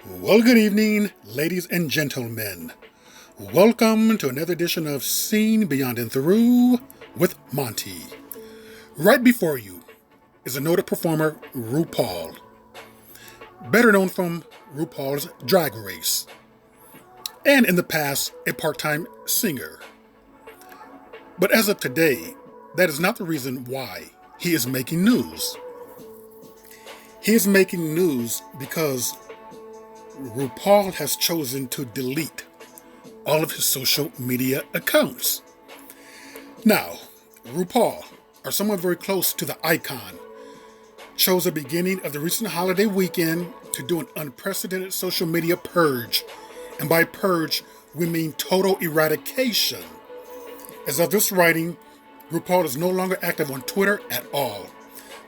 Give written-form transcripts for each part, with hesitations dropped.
Well, good evening, ladies and gentlemen. Welcome to another edition of Seen Beyond and Through with Monty. Right before you is a noted performer, Rupaul, better known from Rupaul'S Drag Race, and in the past, a part-time singer. But as of today, that is not the reason why he is making news. He is making news because RuPaul has chosen to delete all of his social media accounts. Now, RuPaul, or someone very close to the icon, chose the beginning of the recent holiday weekend to do an unprecedented social media purge. And by purge, we mean total eradication. As of this writing, RuPaul is no longer active on Twitter at all.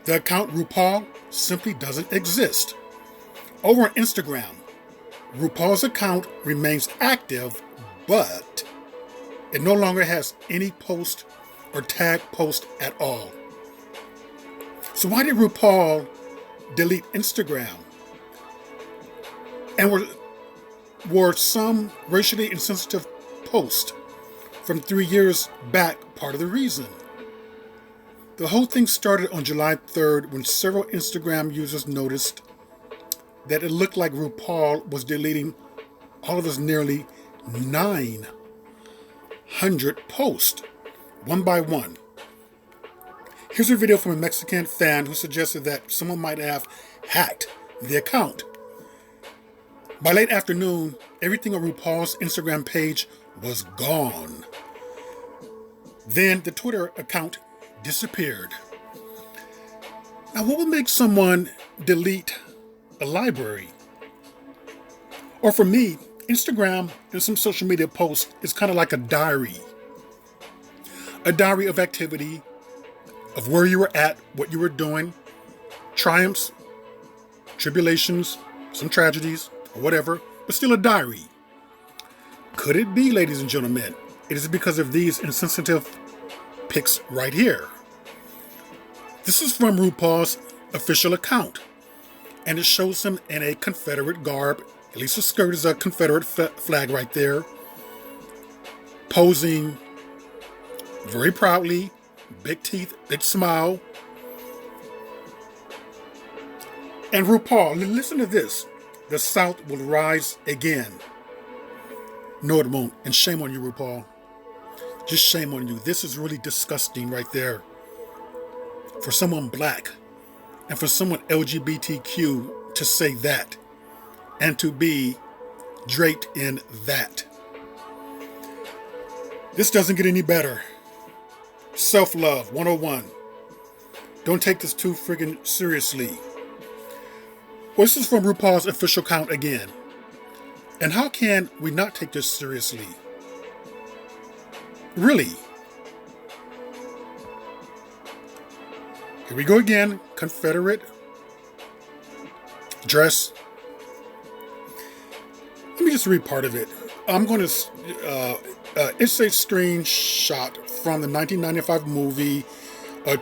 The account RuPaul simply doesn't exist. Over on Instagram, RuPaul's account remains active, but it no longer has any post or tag post at all. So why did RuPaul delete Instagram? And were some racially insensitive posts from 3 years back part of the reason? The whole thing started on July 3rd when several Instagram users noticed that it looked like RuPaul was deleting all of his nearly 900 posts, one by one. Here's a video from a Mexican fan who suggested that someone might have hacked the account. By late afternoon, everything on RuPaul's Instagram page was gone. Then the Twitter account disappeared. Now, what would make someone delete a library? Or for me, Instagram and some social media posts is kind of like a diary. A diary of activity, of where you were at, what you were doing, triumphs, tribulations, some tragedies, or whatever, but still a diary. Could it be, ladies and gentlemen, it is because of these insensitive pics right here? This is from RuPaul's official account, and it shows him in a Confederate garb. At least his skirt is a Confederate flag right there, posing very proudly, big teeth, big smile. And RuPaul, listen to this. The South will rise again. No, it won't. And shame on you, RuPaul. Just shame on you. This is really disgusting right there. For someone black and for someone LGBTQ to say that and to be draped in that. This doesn't get any better. Self-love 101. Don't take this too friggin' seriously. Well, this is from RuPaul's official account again. And how can we not take this seriously? Really? Here we go again. Confederate dress. Let me just read part of it. I'm going to, it's a screenshot from the 1995 movie,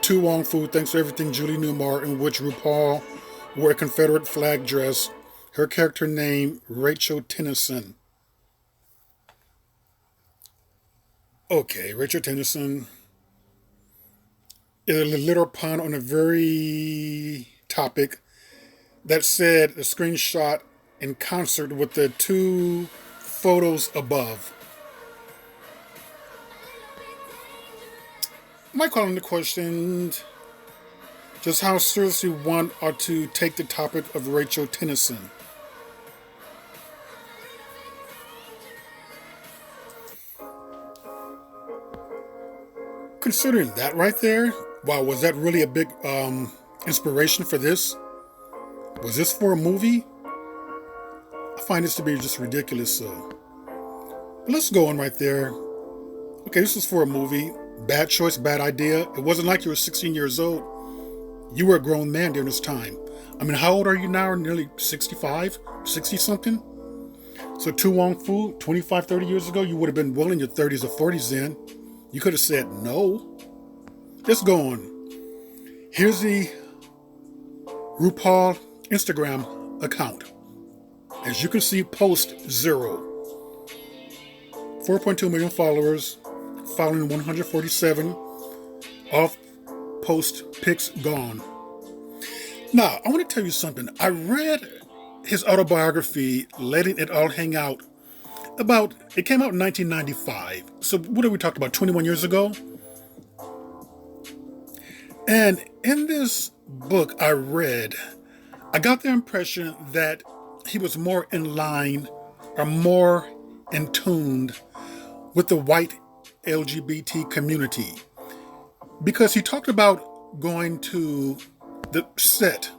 Tu Wong Fu, Thanks for Everything, Julie Newmar, in which RuPaul wore a Confederate flag dress. Her character name, Rachel Tennyson. Okay, Rachel Tennyson is a little pun on a very topic that said the screenshot in concert with the two photos above. My calling the question, just how seriously one ought to take the topic of Rachel Tennyson. Considering that right there, wow, was that really a big inspiration for this? Was this for a movie? I find this to be just ridiculous. So let's go on right there. Okay, this is for a movie. Bad choice, bad idea. It wasn't like you were 16 years old. You were a grown man during this time. I mean, how old are you now? Nearly 65? 60 something? So Tu Wong Fu, 25, 30 years ago, you would have been well in your 30s or 40s then. You could have said no. Let's go on. Here's the RuPaul Instagram account. As you can see, post 0. 4.2 million followers, following 147, off post pics gone. Now, I want to tell you something. I read his autobiography, Letting It All Hang Out, it came out in 1995. So what are we talking about, 21 years ago? And in this book I read, I got the impression that he was more in line or more in tune with the white LGBT community, because he talked about going to the set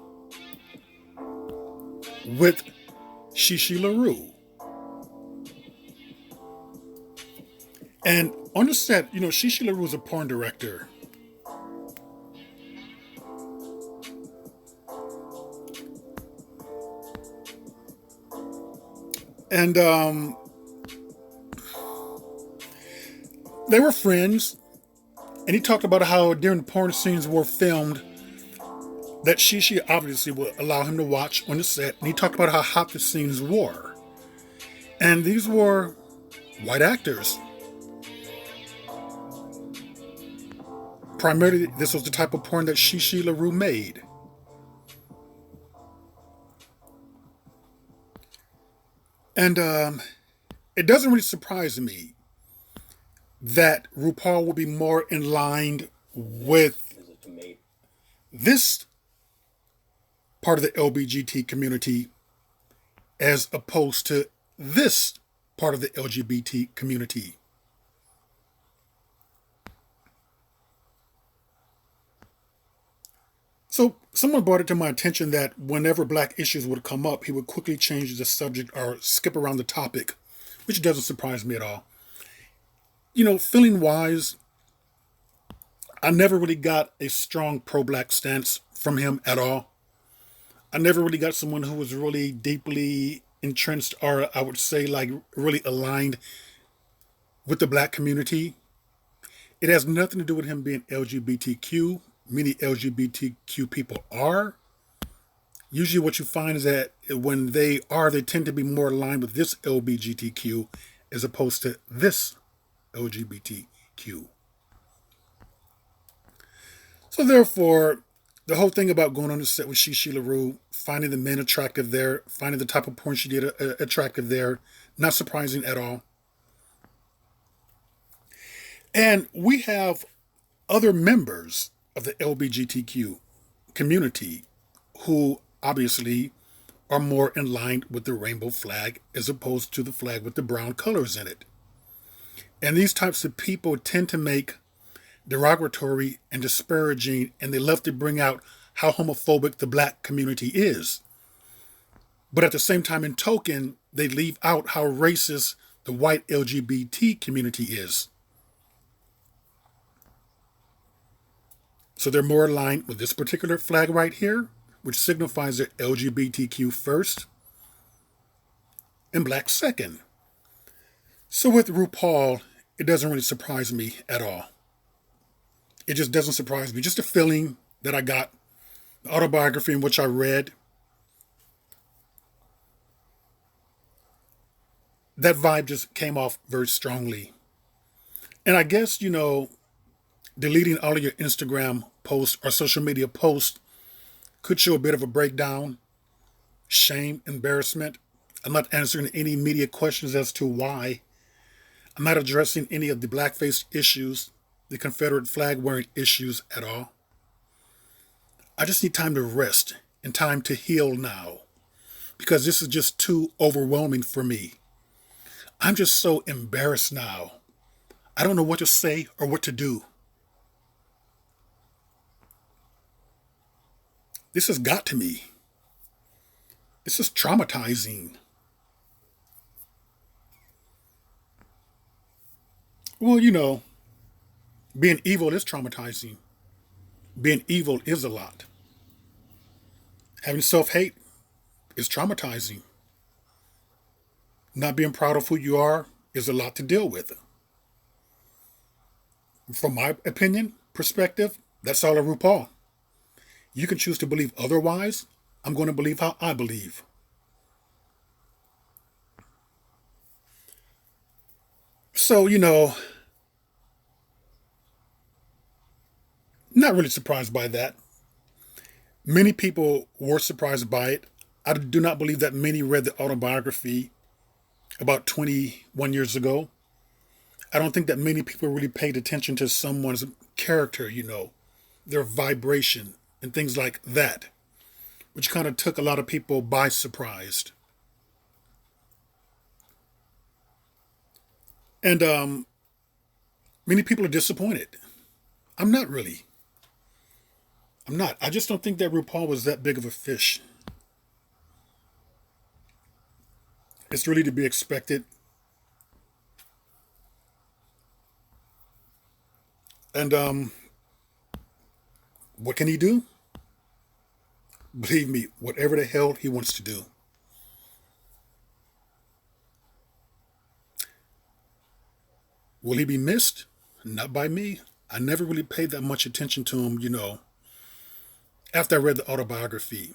with Shishi LaRue. And on the set, Shishi LaRue is a porn director. And they were friends. And he talked about how during the porn scenes were filmed, that Shishi obviously would allow him to watch on the set. And he talked about how hot the scenes were. And these were white actors. Primarily, this was the type of porn that Shishi LaRue made. And it doesn't really surprise me that RuPaul will be more in line with this part of the LGBT community as opposed to this part of the LGBT community. So someone brought it to my attention that whenever black issues would come up, he would quickly change the subject or skip around the topic, which doesn't surprise me at all. Feeling wise, I never really got a strong pro-black stance from him at all. I never really got someone who was really deeply entrenched, or I would say like really aligned with the black community. It has nothing to do with him being LGBTQ. Many LGBTQ people are. Usually what you find is that when they tend to be more aligned with this LGBTQ as opposed to this LGBTQ. So therefore, the whole thing about going on the set with Shishi LaRue, finding the men attractive there, finding the type of porn she did attractive there, not surprising at all. And we have other members of the LGBTQ community who obviously are more in line with the rainbow flag as opposed to the flag with the brown colors in it. And these types of people tend to make derogatory and disparaging, and they love to bring out how homophobic the black community is. But at the same time, in token, they leave out how racist the white LGBT community is. So they're more aligned with this particular flag right here, which signifies they're LGBTQ first and black second. So with RuPaul, it doesn't really surprise me at all. It just doesn't surprise me. Just a feeling that I got, the autobiography in which I read, that vibe just came off very strongly. And I guess, deleting all of your Instagram posts or social media posts could show a bit of a breakdown, shame, embarrassment. I'm not answering any media questions as to why. I'm not addressing any of the blackface issues, the Confederate flag wearing issues at all. I just need time to rest and time to heal now, because this is just too overwhelming for me. I'm just so embarrassed now. I don't know what to say or what to do. This has got to me. This is traumatizing. Well, being evil is traumatizing. Being evil is a lot. Having self-hate is traumatizing. Not being proud of who you are is a lot to deal with. From my opinion, perspective, that's all a RuPaul. You can choose to believe otherwise. I'm going to believe how I believe. So, not really surprised by that. Many people were surprised by it. I do not believe that many read the autobiography about 21 years ago. I don't think that many people really paid attention to someone's character, their vibration and things like that, which kind of took a lot of people by surprise. And many people are disappointed. I'm not really. I'm not. I just don't think that RuPaul was that big of a fish. It's really to be expected. And what can he do? Believe me, whatever the hell he wants to do. Will he be missed? Not by me. I never really paid that much attention to him, after I read the autobiography.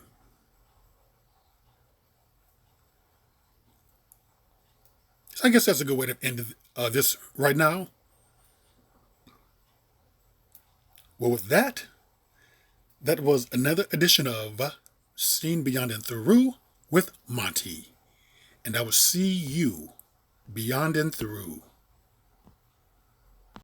So I guess that's a good way to end this right now. Well, with that, that was another edition of Seen Beyond and Through with Monty. And I will see you beyond and through.